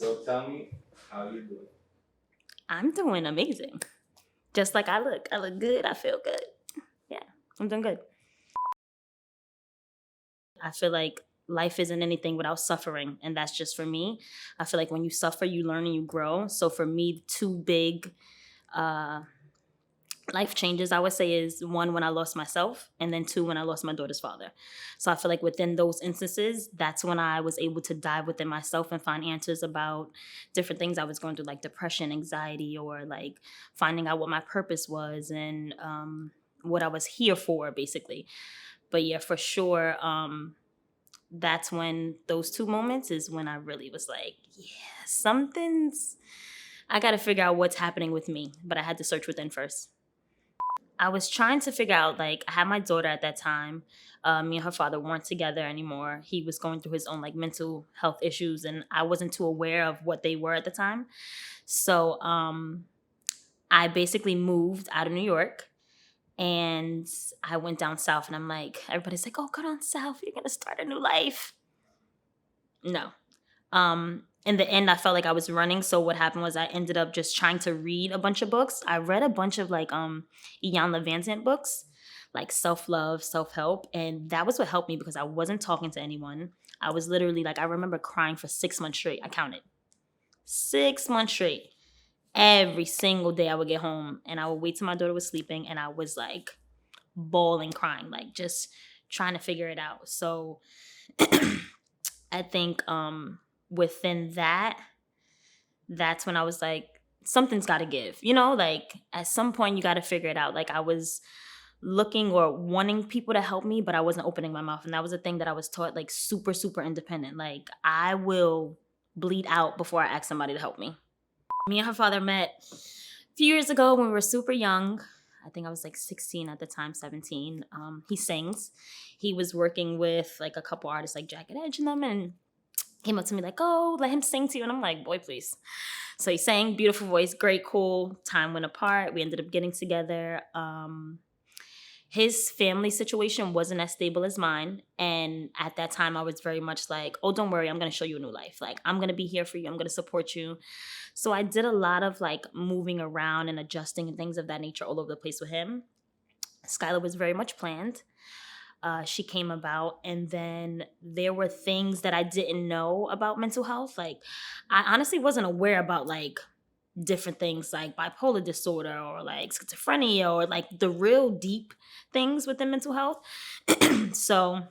So tell me how you doing. I'm doing amazing. Just like I look. I look good. I feel good. Yeah, I'm doing good. I feel like life isn't anything without suffering, and that's just for me. I feel like when you suffer, you learn and you grow. So for me, two big uh, life changes I would say is one when I lost myself, and then two when I lost my daughter's father. So I feel like within those instances, that's when I was able to dive within myself and find answers about different things I was going through, like depression, anxiety, or like finding out what my purpose was and what I was here for, basically. But yeah, for sure, that's when those two moments is when I really was like, yeah, something's. I got to figure out what's happening with me, but I had to search within first. I was trying to figure out, like, I had my daughter at that time. Me and her father weren't together anymore. He was going through his own, like, mental health issues, and I wasn't too aware of what they were at the time. So I basically moved out of New York and I went down south, and I'm like, everybody's like, oh, go down south. You're going to start a new life. No. In the end, I felt like I was running. So what happened was I ended up just trying to read a bunch of books. I read a bunch of like Ian Levanzant books, like self-love, self-help. And that was what helped me because I wasn't talking to anyone. I was literally like, I remember crying for 6 months straight. I counted 6 months straight. Every single day I would get home and I would wait till my daughter was sleeping and I was like bawling, crying, like just trying to figure it out. So I think within that, that's when I was like, something's got to give. Like at some point you got to figure it out. Like I was looking or wanting people to help me, but I wasn't opening my mouth. And that was a thing that I was taught, like super, super independent. Like I will bleed out before I ask somebody to help me. Me and her father met a few years ago when we were super young. I think I was like 16 at the time, 17. He sings. He was working with like a couple artists like Jacket Edge and them, and came up to me like, oh, let him sing to you. And I'm like, boy, please. So he sang, beautiful voice, great, cool. Time went apart. We ended up getting together. His family situation wasn't as stable as mine. And at that time, I was very much like, oh, don't worry, I'm going to show you a new life. Like, I'm going to be here for you. I'm going to support you. So I did a lot of like moving around and adjusting and things of that nature all over the place with him. Skylar was very much planned. She came about, and then there were things that I didn't know about mental health. Like, I honestly wasn't aware about like different things like bipolar disorder or like schizophrenia or like the real deep things within mental health. So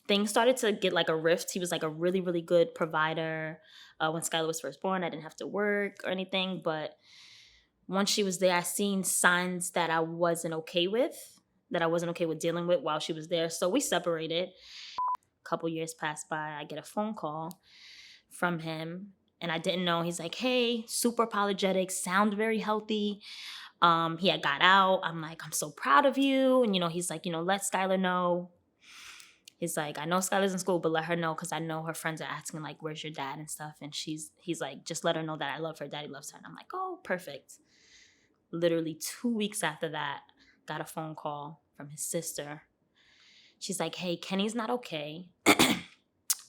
things started to get like a rift. He was like a really, really good provider. When Skylar was first born, I didn't have to work or anything, but once she was there, I seen signs that I wasn't okay with, dealing with while she was there. So we separated. A couple years passed by. I get a phone call from him, and I didn't know. He's like, "Hey, super apologetic, sound very healthy." He had got out. I'm like, "I'm so proud of you." And he's like, let Skylar know. He's like, I know Skylar's in school, but let her know because I know her friends are asking like, "Where's your dad?" and stuff. And he's like, just let her know that I love her. Daddy loves her. And I'm like, oh, perfect. Literally 2 weeks after that, got a phone call from his sister. She's like, hey, Kenny's not okay.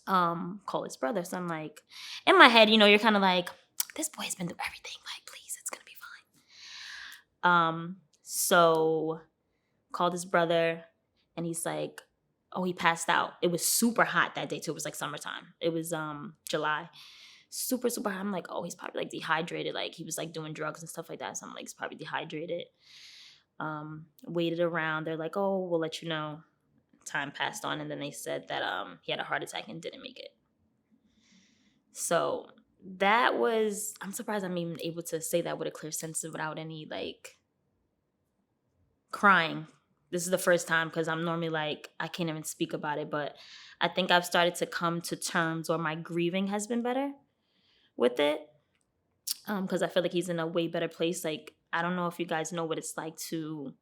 Call his brother. So I'm like, in my head, you're kind of like, this boy's been through everything. Like, please, it's gonna be fine. So called his brother, and he's like, oh, he passed out. It was super hot that day too. It was like summertime. It was July. Super, super hot. I'm like, oh, he's probably like dehydrated. Like he was like doing drugs and stuff like that. So I'm like, he's probably dehydrated. Waited around. They're like, oh, we'll let you know. Time passed on, and then they said that he had a heart attack and didn't make it. So that was, I'm surprised I'm even able to say that with a clear sense without any like crying. This is the first time because I'm normally like, I can't even speak about it, but I think I've started to come to terms, or my grieving has been better with it. Because I feel like he's in a way better place. Like, I don't know if you guys know what it's like to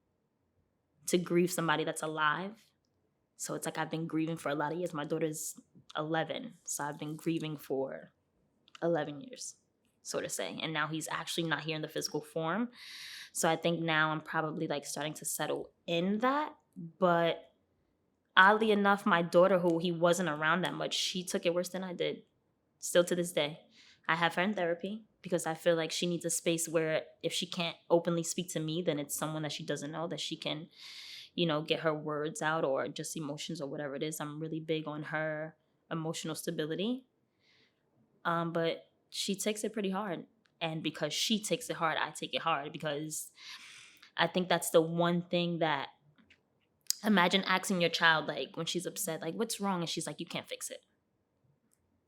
grieve somebody that's alive. So it's like I've been grieving for a lot of years. My daughter's 11, so I've been grieving for 11 years, so to say. And now he's actually not here in the physical form. So I think now I'm probably like starting to settle in that. But oddly enough, my daughter, who he wasn't around that much, she took it worse than I did. Still to this day. I have her in therapy because I feel like she needs a space where if she can't openly speak to me, then it's someone that she doesn't know that she can, get her words out or just emotions or whatever it is. I'm really big on her emotional stability. But she takes it pretty hard. And because she takes it hard, I take it hard because I think that's the one thing that, imagine asking your child, like when she's upset, like, what's wrong? And she's like, you can't fix it.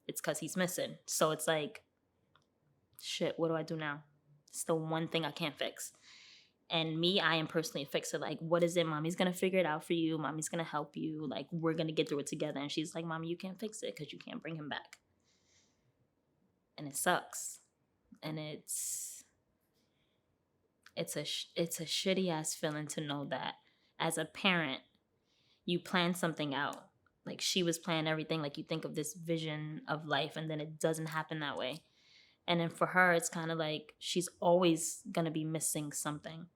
It's because he's missing. So it's like, shit, what do I do now? It's the one thing I can't fix. And me, I am personally a fixer. Like, what is it? Mommy's going to figure it out for you. Mommy's going to help you. Like, we're going to get through it together. And she's like, Mommy, you can't fix it because you can't bring him back. And it sucks. And it's a shitty ass feeling to know that as a parent, you plan something out. Like, she was planning everything. Like, you think of this vision of life and then it doesn't happen that way. And then for her, it's kind of like she's always going to be missing something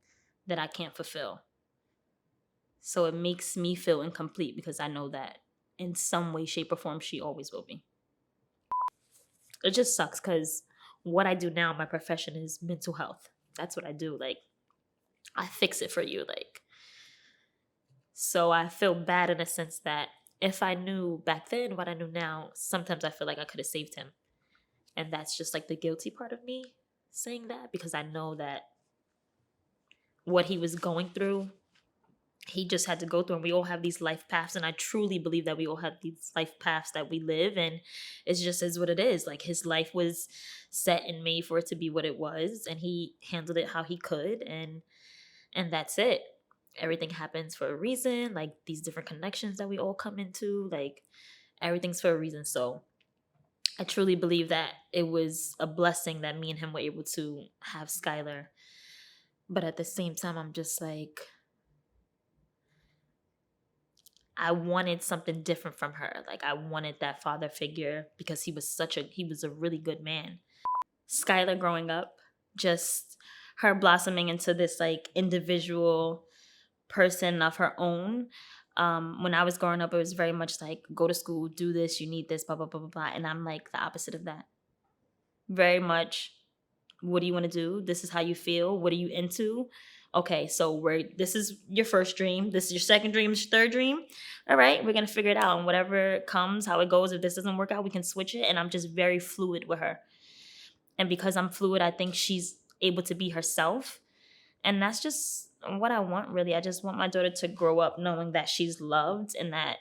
that I can't fulfill. So it makes me feel incomplete because I know that in some way, shape, or form, she always will be. It just sucks because what I do now, my profession is mental health. That's what I do. Like, I fix it for you. Like, so I feel bad in a sense that if I knew back then what I knew now, sometimes I feel like I could have saved him. And that's just like the guilty part of me saying that because I know that what he was going through, he just had to go through, and we all have these life paths. And I truly believe that we all have these life paths that we live, and it's just is what it is. Like, his life was set and made for it to be what it was, and he handled it how he could, and that's it. Everything happens for a reason. Like, these different connections that we all come into, like, everything's for a reason. So I truly believe that it was a blessing that me and him were able to have Skylar. But at the same time, I'm just like, I wanted something different from her. Like, I wanted that father figure because he was a really good man. Skylar growing up, just her blossoming into this like individual person of her own. When I was growing up, it was very much like, go to school, do this, you need this, blah, blah, blah, blah, blah. And I'm like the opposite of that. Very much, what do you want to do? This is how you feel. What are you into? Okay, so this is your first dream. This is your second dream. This is your third dream. All right, we're going to figure it out. And whatever comes, how it goes, if this doesn't work out, we can switch it. And I'm just very fluid with her. And because I'm fluid, I think she's able to be herself. And that's just what I want, really. I just want my daughter to grow up knowing that she's loved and that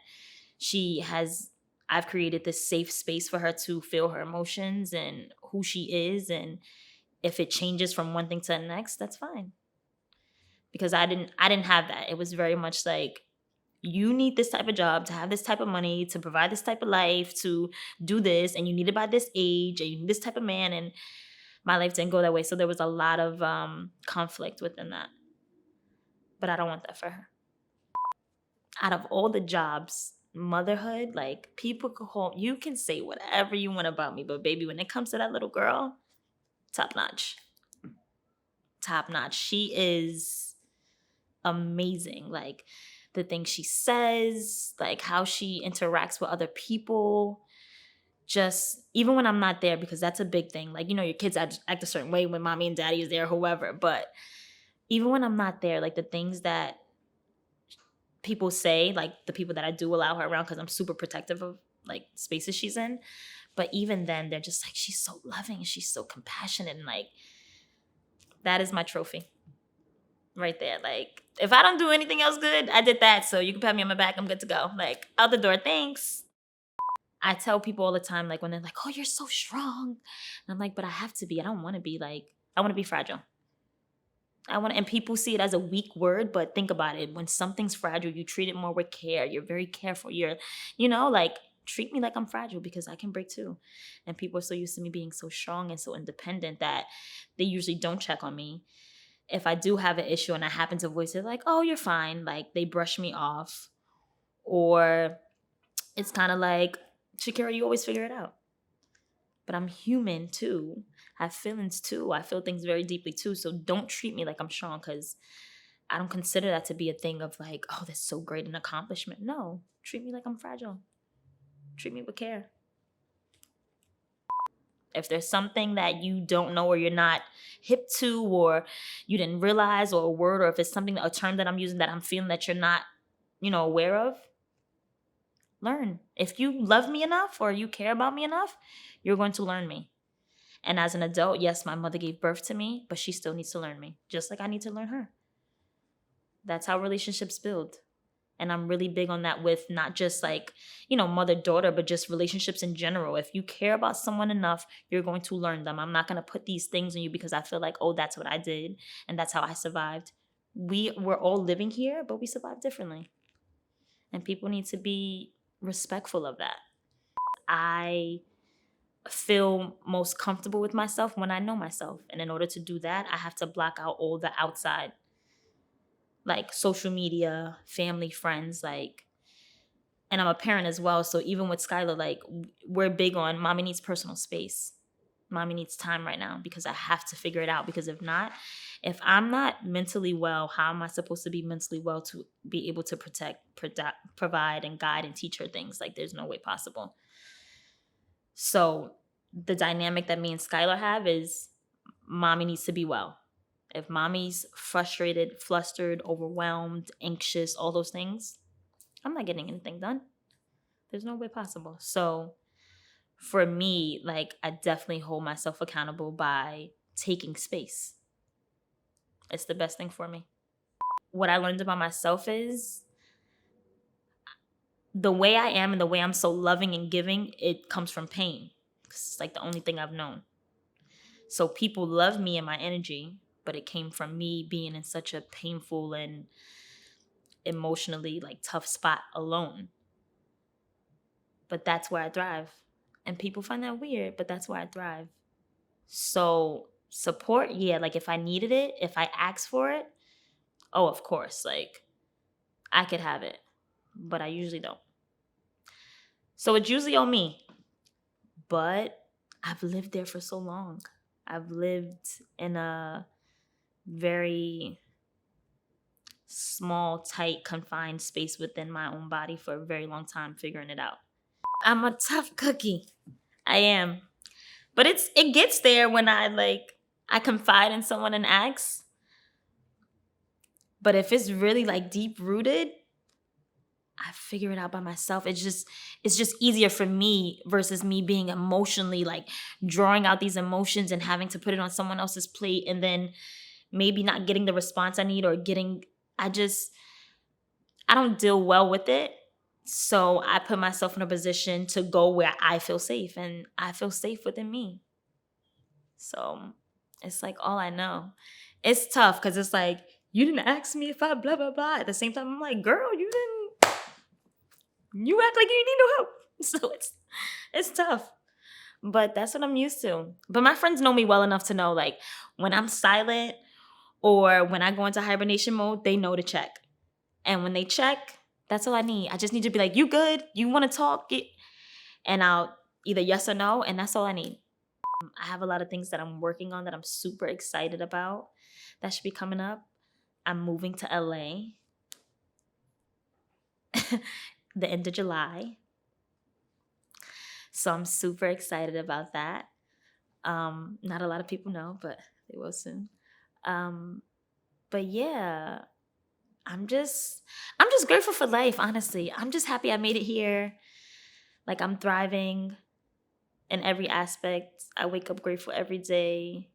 I've created this safe space for her to feel her emotions and who she is. And if it changes from one thing to the next, that's fine. Because I didn't have that. It was very much like, you need this type of job to have this type of money, to provide this type of life, to do this, and you need it by this age, and you need this type of man. And my life didn't go that way. So there was a lot of conflict within that. But I don't want that for her. Out of all the jobs, motherhood, like, people can you can say whatever you want about me, but baby, when it comes to that little girl, top notch. Top notch. She is amazing. Like, the things she says, like how she interacts with other people, just even when I'm not there, because that's a big thing. Like, your kids act a certain way when mommy and daddy is there, whoever. But even when I'm not there, like, the things that people say, like the people that I do allow her around, because I'm super protective of like spaces she's in. But even then, they're just like, she's so loving, she's so compassionate, and like, that is my trophy right there. Like, if I don't do anything else good, I did that. So you can pat me on my back. I'm good to go. Like, out the door. Thanks. I tell people all the time, like, when they're like, oh, you're so strong. And I'm like, but I have to be. I don't want to be like, I want to be fragile. And people see it as a weak word, but think about it. When something's fragile, you treat it more with care. You're very careful. Like, treat me like I'm fragile because I can break too. And people are so used to me being so strong and so independent that they usually don't check on me. If I do have an issue and I happen to voice it, like, oh, you're fine. Like, they brush me off. Or it's kind of like, Shakira, you always figure it out. But I'm human too. I have feelings too. I feel things very deeply too. So don't treat me like I'm strong, because I don't consider that to be a thing of like, oh, that's so great an accomplishment. No, treat me like I'm fragile. Treat me with care. If there's something that you don't know or you're not hip to or you didn't realize, or a word, or if it's something, a term that I'm using that I'm feeling that you're not, aware of, learn. If you love me enough or you care about me enough, you're going to learn me. And as an adult, yes, my mother gave birth to me, but she still needs to learn me, just like I need to learn her. That's how relationships build. And I'm really big on that with not just like, mother-daughter, but just relationships in general. If you care about someone enough, you're going to learn them. I'm not going to put these things on you because I feel like, oh, that's what I did and that's how I survived. We're all living here, but we survive differently. And people need to be respectful of that. I feel most comfortable with myself when I know myself. And in order to do that, I have to block out all the outside, like social media, family, friends, and I'm a parent as well. So even with Skylar, like, we're big on mommy needs personal space. Mommy needs time right now because I have to figure it out. Because if I'm not mentally well, how am I supposed to be mentally well to be able to protect, provide, and guide and teach her things? Like, there's no way possible. So the dynamic that me and Skylar have is mommy needs to be well. If mommy's frustrated, flustered, overwhelmed, anxious, all those things, I'm not getting anything done. There's no way possible. So for me, like, I definitely hold myself accountable by taking space. It's the best thing for me. What I learned about myself is the way I am and the way I'm so loving and giving, it comes from pain. It's like the only thing I've known. So people love me and my energy, but it came from me being in such a painful and emotionally like tough spot alone. But that's where I thrive. And people find that weird, but that's where I thrive. So support, yeah, like if I needed it, if I asked for it, oh, of course, like I could have it, but I usually don't. So it's usually on me. But I've lived there for so long. I've lived in a very small, tight, confined space within my own body for a very long time, figuring it out. I'm a tough cookie. I am. But it gets there when I confide in someone and ask. But if it's really like deep rooted, I figure it out by myself. It's just easier for me versus me being emotionally like drawing out these emotions and having to put it on someone else's plate and then maybe not getting the response I need or I don't deal well with it. So I put myself in a position to go where I feel safe, and I feel safe within me. So it's like all I know. It's tough because it's like, you didn't ask me if I blah, blah, blah. At the same time, I'm like, girl, you act like you need no help. So it's tough. But that's what I'm used to. But my friends know me well enough to know, like, when I'm silent or when I go into hibernation mode, they know to check. And when they check, that's all I need. I just need to be like, you good? You want to talk? And I'll either yes or no, and that's all I need. I have a lot of things that I'm working on that I'm super excited about that should be coming up. I'm moving to LA the end of July. So I'm super excited about that. Not a lot of people know, but they will soon. But yeah, I'm just grateful for life, honestly. I'm just happy I made it here. Like, I'm thriving in every aspect. I wake up grateful every day.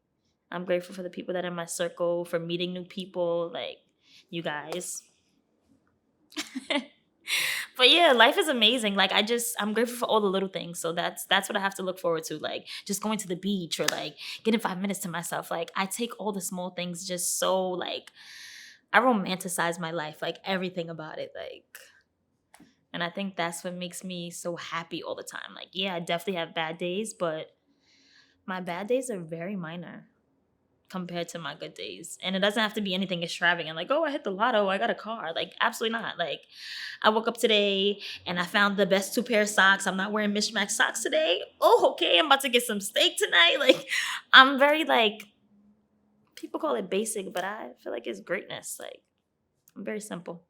I'm grateful for the people that are in my circle, for meeting new people, like you guys. But yeah, life is amazing. Like, I'm grateful for all the little things. So that's what I have to look forward to. Like, just going to the beach or like getting 5 minutes to myself. Like, I take all the small things just so like, I romanticize my life, like everything about it. Like, and I think that's what makes me so happy all the time. Like, yeah, I definitely have bad days, but my bad days are very minor compared to my good days. And it doesn't have to be anything extravagant. Like, oh, I hit the lotto, I got a car. Like, absolutely not. Like, I woke up today and I found the best 2 pair of socks. I'm not wearing mismatched socks today. Oh, okay, I'm about to get some steak tonight. Like, I'm very like, people call it basic, but I feel like it's greatness. Like, I'm very simple.